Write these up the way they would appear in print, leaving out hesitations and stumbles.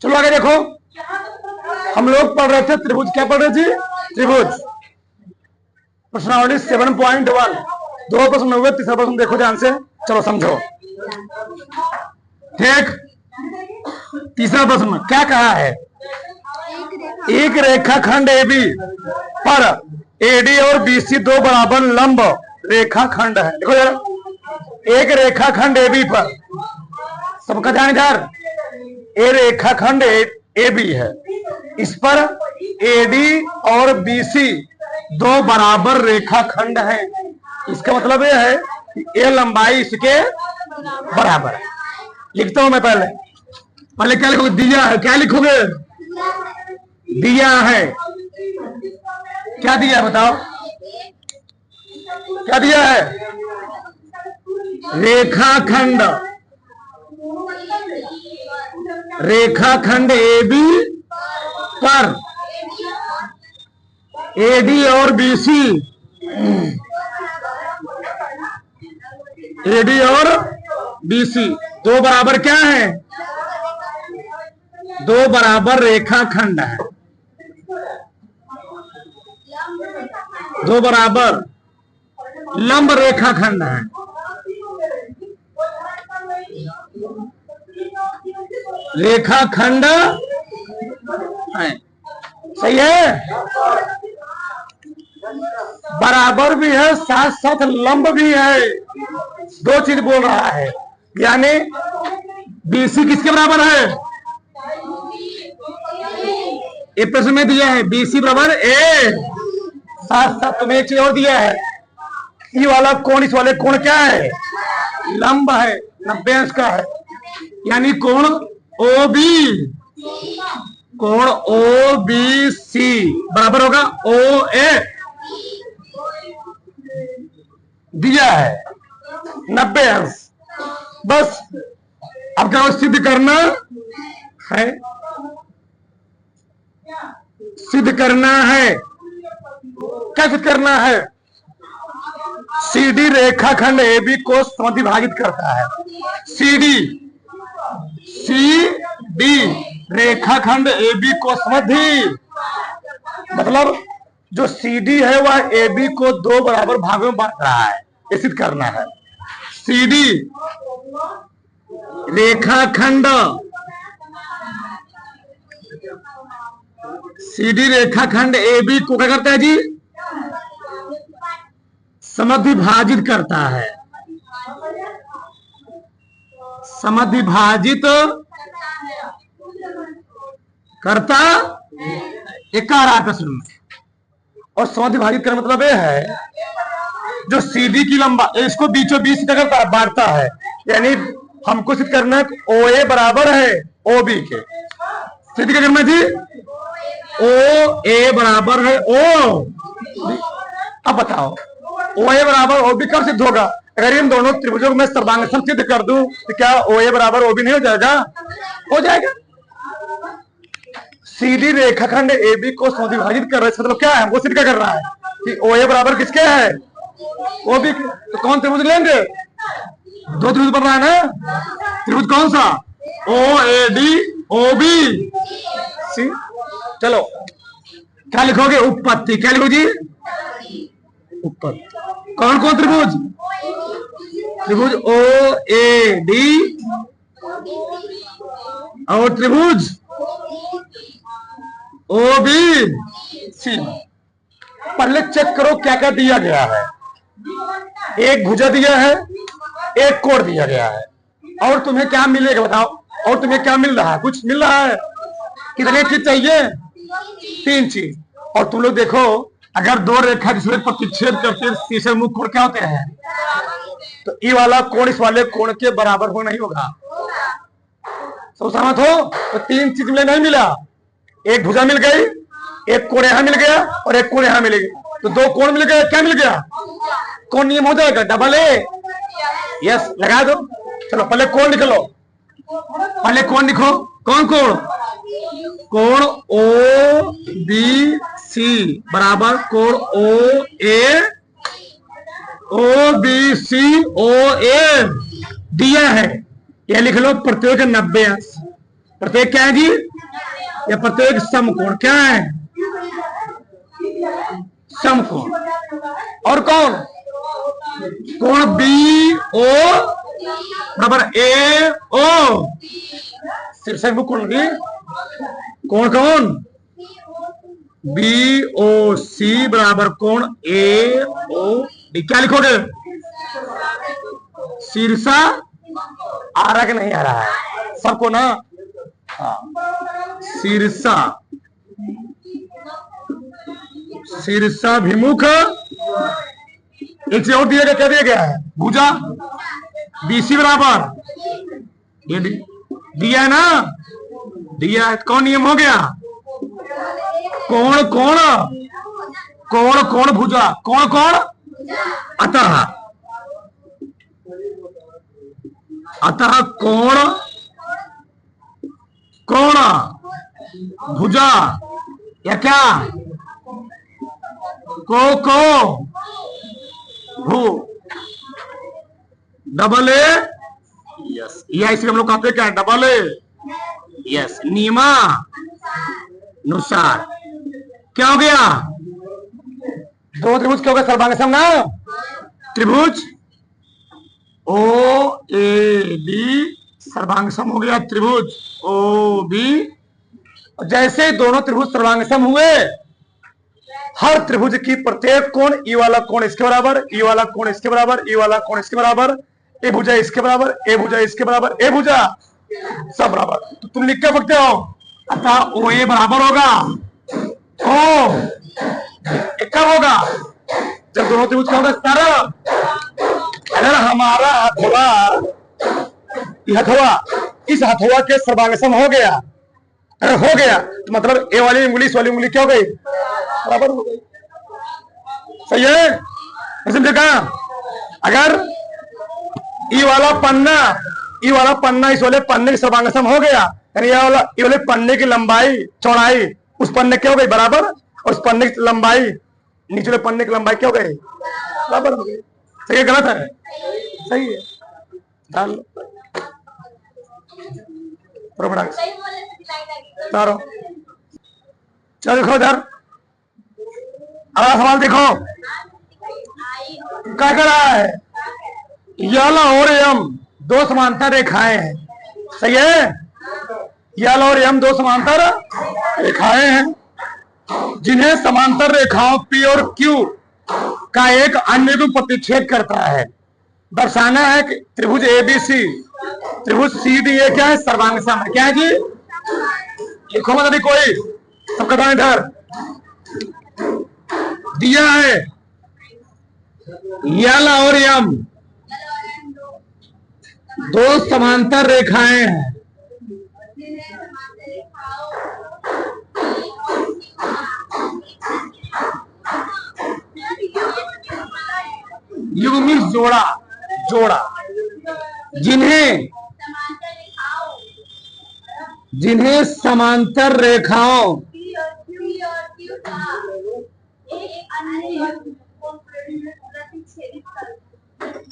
चलो आगे देखो, हम लोग पढ़ रहे थे त्रिभुज। क्या पढ़ रहे थे? त्रिभुज। प्रश्नावली 7.1 दो प्रश्न हुए, तीसरा प्रश्न देखो ध्यान से, चलो समझो। ठीक, तीसरा प्रश्न क्या कहा है? एक रेखाखंड AB पर AD और BC दो बराबर लंब रेखाखंड है। देखो यार, एक रेखाखंड AB पर, सबका ध्यान इधर, ए रेखाखंड AB है, इस पर AD और BC दो बराबर रेखाखंड है। इसका मतलब यह है कि ए लंबाई इसके बराबर है। लिखता हूं मैं पहले क्या लिखोगे? दिया है। क्या लिखोगे? दिया है। क्या दिया है बताओ? क्या दिया है? रेखाखंड, रेखाखंड AB पर AD और BC, AD और BC दो बराबर क्या है? दो बराबर रेखाखंड है, दो बराबर लंब रेखाखंड है। रेखाखंड है, सही है, बराबर भी है, साथ साथ लंब भी है। दो चीज बोल रहा है, यानी BC किसके बराबर है? एक प्रश्न में दिया है BC बराबर A, साथ साथ तुम्हें एक चीज और दिया है, ये वाला कोण, इस वाले कोण क्या है? लंब है, 90 अंश का है, यानी कोण OB, कोण OBC बराबर होगा OA। दिया है 90 अंश। बस अब क्या सिद्ध करना है? सिद्ध करना है। क्या सिद्ध करना है? CD रेखाखंड AB को समद्विभाजित करता है। CD रेखाखंड AB को समद्वि, मतलब जो CD है वह AB को दो बराबर भागों में बांट रहा है, ये सिद्ध करना है। CD रेखाखंड, CD रेखाखंड AB को क्या करता है जी? समद्विभाजित करता है। समद्विभाजित करता एक आ रहा है प्रश्न में, और समद्विभाजित करने मतलब यह है जो CD की लंबा, इसको बीचों बीच करता है, बांटता है, यानी हमको सिद्ध करना है OA बराबर है OB के। सिद्ध क्या करना जी? OA बराबर है O। अब बताओ OA बराबर OB कब सिद्ध होगा? अगर इन दोनों त्रिभुजों को मैं सर्वांग सिद्ध कर दूं तो क्या OA बराबर OB नहीं हो जाएगा? हो जाएगा। CD रेखाखंड AB को समद्विभाजित कर रहा है, मतलब क्या है? वो सिद्ध क्या कर रहा है कि OA बराबर किसके है? OB के। तो कौन त्रिभुज लेंगे? दो त्रिभुज बन रहा है ना, त्रिभुज कौन सा? OAD OB। चलो क्या लिखोगे? उत्पत्ति। क्या लिखो जी? उत्पत्ति। कौन कौन त्रिभुज? त्रिभुज OAD और त्रिभुज OBC। पहले चेक करो क्या क्या दिया गया है। एक भुजा दिया है, एक कोण दिया गया है, और तुम्हें क्या मिलेगा बताओ? और तुम्हें क्या मिल रहा है? कुछ मिल रहा है? कितने चीज चाहिए? 3 चीज। और तुम लोग देखो, अगर दो रेखा जिसमें प्रतिच्छेद करते हैं, तीसरे मुख कोण क्या होते हैं? तो ये वाला कोण इस वाले कोण के बराबर हो नहीं होगा। सब सहमत हो? तो 3 चीज मिले, नहीं मिला? एक भुजा मिल गई, एक कोण यहां मिल गया, और एक कोण यहां मिल गई, तो 2 कोण मिल गए। क्या मिल गया? कोण नियम हो जाएगा, डबल A। यस, लगा दो। चलो पहले कोण लिख लो, पहले कोण लिखो। कौन कोण? कोण OBC बराबर कोण OA OBC OA दिया है। यह लिख लो, प्रत्येक 90 अंश। प्रत्येक क्या है जी? ये प्रत्येक समकोण क्या है? समकोण। और कौन? कोण बी ओ बराबर ए ओ, शीर्षक कोण की कोण कौन? बी ओ सी बराबर कोण ए ओ डी। क्या लिखोगे? शीर्षा आ रहा कि नहीं आ रहा है सबको ना? हाँ, शीर्षा शीर्षाभिमुख। एक से और दिया गया, क्या दिया गया है? भुजा बीसी बराबर ये दिया है ना? दिया है। कौन नियम हो गया? कोण कोण कोण कोण भुजा, कोण कोण अतः अतः कोण कोण भुजा या क्या? को भू डबल ए यस, या इसे हम लोग कहते हैं क्या? डबल ए यस, नियमा अनुसार। क्या हो गया? दो त्रिभुज क्या हो गया? सर्वांग सम ना? त्रिभुज ओ ए बी सर्वांग सम हो गया। त्रिभुज ओ बी, जैसे दोनों त्रिभुज सर्वांग सम हुए, हर त्रिभुज की प्रत्येक कोण, ई वाला कोण इसके बराबर, ई वाला कोण इसके बराबर, ई वाला कोण इसके बराबर, ए भुजा इसके बराबर, ए भुजा इसके बराबर, ए भुजा सब बराबर। तो तुम लिख के सकते हो, अतः ओ ए बराबर होगा ओ कब होगा? जब दोनों त्रिभुज का होगा सरल। अगर हमारा हथवा इस हथवा के सर्वांग सम हो गया, अगर हो गया तो मतलब ए वाली उंगली इस वाली उंगली क्या हो गई? बराबर हो गई। सही है? समझेगा? अगर ई वाला पन्ना इस वाले पन्ने के सर्वांग सम हो गया, यानी ये वाले पन्ने की लंबाई चौड़ाई उस पन्ने क्या हो गई? बराबर। और उस पन्ने की लंबाई नीचे वाले पन्ने की लंबाई क्या हो गई? बराबर हो गई। सही है? गलत है? सही है। डाल लो तारो। चलो देखो इधर, अगला सवाल देखो क्या कर रहा है? यल और यम दो समांतर रेखाएं हैं। सही है? यल और यम दो समांतर रेखाएं हैं, जिन्हें समांतर रेखाओं पी और क्यू का एक अन्य को प्रतिच्छेद करता है। दर्शाना है कि त्रिभुज एबीसी त्रिभुज सी डी ए क्या है? सर्वांग सम है। क्या है जी? लिखो मत अभी कोई, सबका ध्यान इधर दिया है। यल और यम दो समांतर रेखाएं हैं, युग मीन्स जोड़ा, जोड़ा, जिन्हें समांतर रेखाओं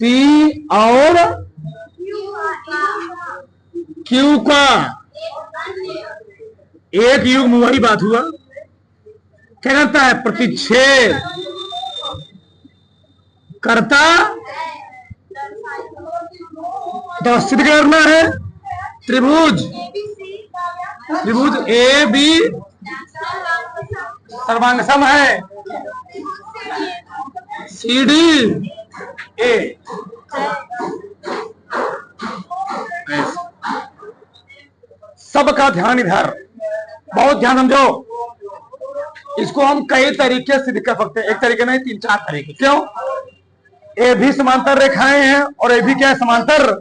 पी और क्यू का एक युग्म, वही बात हुआ। क्या करता है? प्रतिच्छेद करता। तो सिद्ध करना है त्रिभुज ए बी सर्वांग सम है, सी डी ए। सबका ध्यान इधर, बहुत ध्यान समझो। इसको हम कई तरीके से सिद्ध कर सकते हैं, एक तरीके नहीं, तीन चार तरीके। क्यों? ए भी समांतर रेखाएं हैं और ए भी क्या है? समांतर।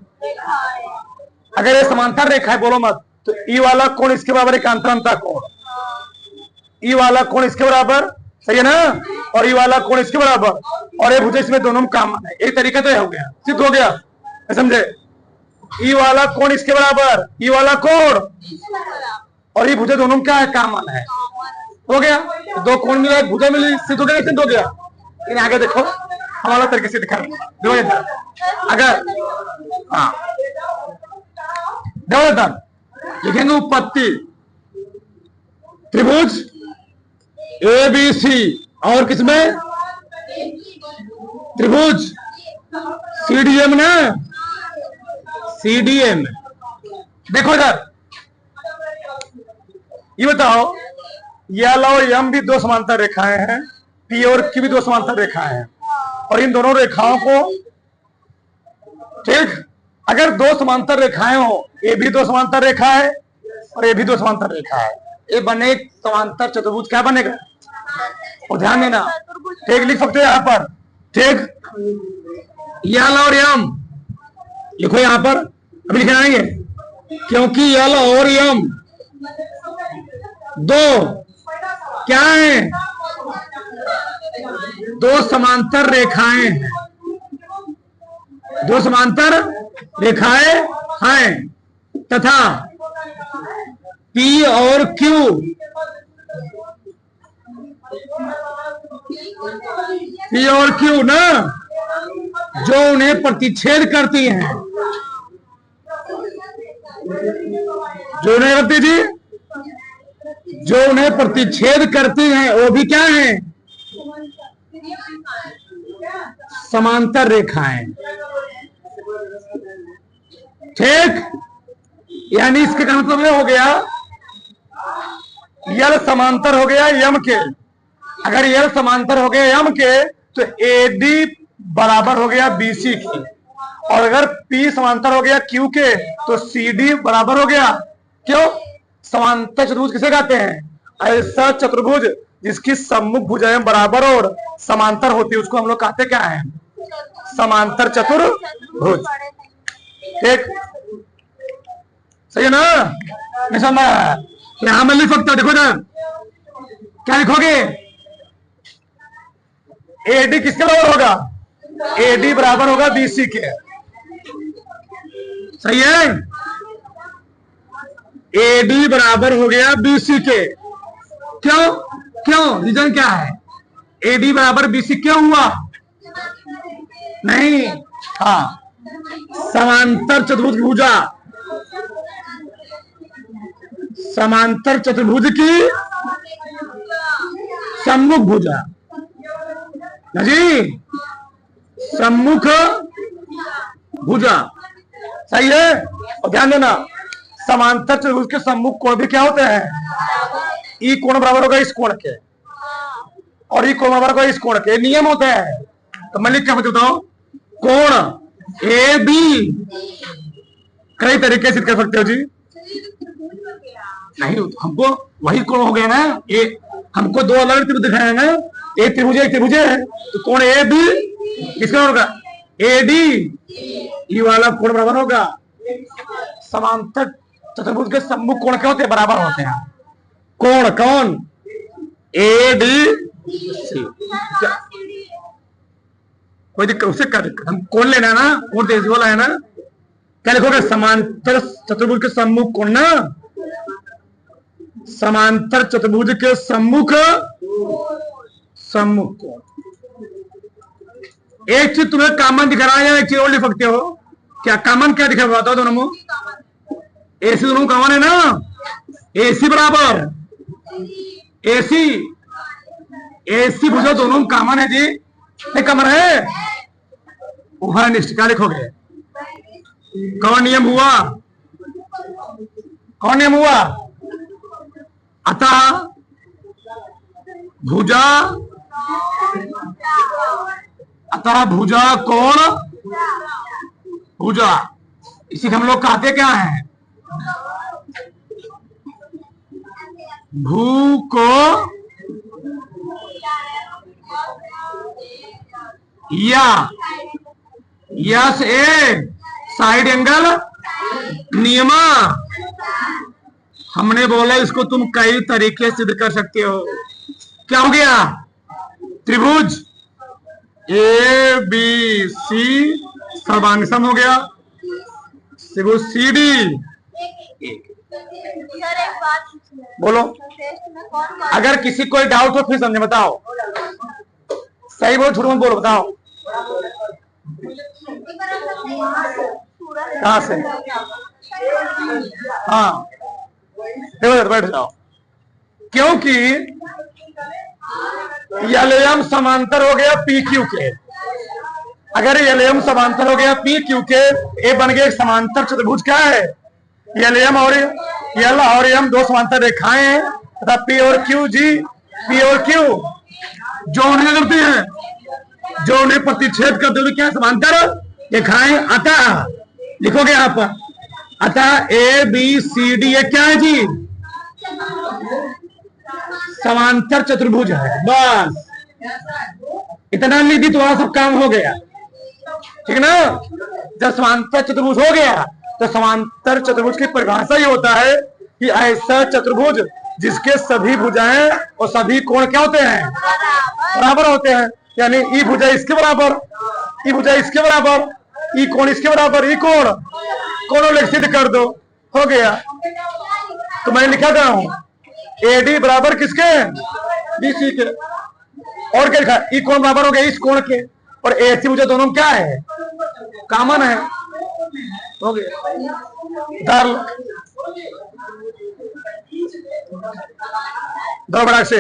अगर ये समांतर रेखा है, बोलो मत, तो ई वाला कोण इसके बराबर एक अंतरंता कोण, ई वाला कोण इसके बराबर, सही है ना? और ई वाला कोण इसके बराबर, और ये भुजा इसमें दोनों में कॉमन है। एक तरीका तो हो गया, सिद्ध हो गया, समझे? ई वाला कोण इसके बराबर, ई वाला कोण और ये भुजा दोनों में क्या है? कॉमन है। हो गया, दो कोण मिला, भुजा मिली, सिद्ध हो गया। सिद्ध हो गया। लेकिन आगे देखो, हमारा तरीके से दिखा अगर हाँ लिखेंगे उत्पत्ति त्रिभुज ए बी सी, और किसमें त्रिभुज सीडीएम ना, सीडीएम। देखो इधर, ये बताओ, यल और यम भी दो समांतर रेखाएं हैं, पी और क्यू भी दो समांतर रेखाएं हैं, और इन दोनों रेखाओं को, ठीक, अगर दो समांतर रेखाएं हो, ए भी दो समांतर रेखा है और ए भी दो समांतर रेखा है, ये बने समांतर चतुर्भुज। क्या बनेगा? और ध्यान देना, ठीक, लिख सकते हैं यहां पर, ठीक, यल और यम लिखो यहां पर, अभी लिखना नहीं है, क्योंकि यल और यम दो क्या है? दो समांतर रेखाएं हैं, दो समांतर रेखाएं हैं, तथा P और Q ना, जो उन्हें प्रतिच्छेद करती हैं, जो उन्हें करती थी, जो उन्हें प्रतिच्छेद करती हैं, वो भी क्या है? समांतर रेखाएं, ठीक। यानी इसके का मतलब ये हो गया, यल समांतर हो गया यम के, अगर यल समांतर हो गया यम के तो एडी बराबर हो गया बीसी की, और अगर पी समांतर हो गया क्यू के तो सीडी बराबर हो गया, क्यों? समांतर चतुर्भुज किसे कहते हैं? ऐसा चतुर्भुज जिसकी सम्मुख भुजाएं बराबर और समांतर होती है, उसको हम लोग कहते क्या है? समांतर चतुर्भुज, ठीक, सही है ना? नहीं समझ? यहां में लिख सकते हो, देखो ना, क्या लिखोगे? एडी किसके बराबर होगा? एडी बराबर होगा बीसी के, सही है? एडी बराबर हो गया बीसी के, क्यों? क्यों? रीजन क्या है? एडी बराबर बीसी क्यों हुआ? नहीं, हाँ, समांतर चतुर्भुज की भुजा, समांतर चतुर्भुज की सम्मुख भुजा ना जी, सम्मुख भुजा, सही है? और ध्यान देना, समांतर चतुर्भुज के सम्मुख कोण भी क्या होते हैं? ई कोण बराबर होगा इस कोण के, और ई कोण बराबर होगा इस कोण के, नियम होता है। तो मैं लिख क्या बताओ, कोण ए बी कई तरीके से कर सकते हो जी, नहीं हमको वही कोण हो गया ना, ए हमको दो अलग त्रिभुज दिखाया ना, एक त्रिभुज है, तो कोण ए बी किसका होगा? ए डी, ई वाला कोण बराबर होगा, समांतर चतुर्भुज के सम्मुख कोण क्या होते हैं? बराबर होते हैं। कोण कौन? ए डी सी, कोई दिक्कत, उससे क्या दिक्कत? हम कोण लेना है ना, कोण तेजी वाला है ना, क्या लिखोगे? समांतर चतुर्भुज के सम्मुख कोण ना, समांतर चतुर्भुज के सम्मुख कोण। एक चीज तुम्हें कॉमन दिख रहा है, या एक चीज और लिख सकते हो? क्या कॉमन क्या दिखा बताओ दोनों में? एसी दोनों कॉमन है ना, एसी बराबर एसी भुजा दोनों कॉमन है जी, नहीं कॉमन है? वह निश्चित क्या लिखोगे? कौन नियम हुआ? कौन नियम हुआ? अतः भुजा कोण भुजा, इसी हम लोग कहते क्या है? भू को यस ए साइड एंगल नियमा, हमने बोला इसको तुम कई तरीके सिद्ध कर सकते हो। क्या हो गया? त्रिभुज ए बी सी सर्वांगसम हो गया, त्रिभुज सी डी। बोलो, अगर किसी कोई डाउट हो फिर समझे, बताओ, सही बोलो झूठ मत बोलो, बताओ कहां से? हाँ, बैठ जाओ। क्योंकि एलएम समांतर हो गया पी क्यू के। अगर एलएम समांतर हो गया पी क्यू के, ए बन गया एक समांतर चतुर्भुज। क्या है? एलएम और एल और एम दो समांतर रेखाएं हैं तथा पी और क्यू जी, पी और क्यू जोड़ने करते हैं, जो उन्हें प्रतिच्छेद करते हुए क्या समांतर रेखाएं। अतः लिखोगे आप, अतः ए बी सी डी ये क्या है जी? समांतर चतुर्भुज है। बस इतना लिख दी, तुम्हारा सब काम हो गया। ठीक ना? जब समांतर चतुर्भुज हो गया तो समांतर चतुर्भुज की परिभाषा ही होता है कि ऐसा चतुर्भुज जिसके सभी भुजाएं और सभी कोण क्या होते हैं? बराबर होते हैं। यानी ई भुजा इसके बराबर, ई भुजा इसके बराबर, ई कोण इसके बराबर, ई कोण कोणों सिद्ध कर दो, हो गया। तो मैं लिखा गया हूं एडी बराबर किसके? बीसी के। और क्या लिखा? ई कोण बराबर हो गया इस कोण के, और एसी भुजा दोनों क्या है? कॉमन है, हो गया। दो बड़ा से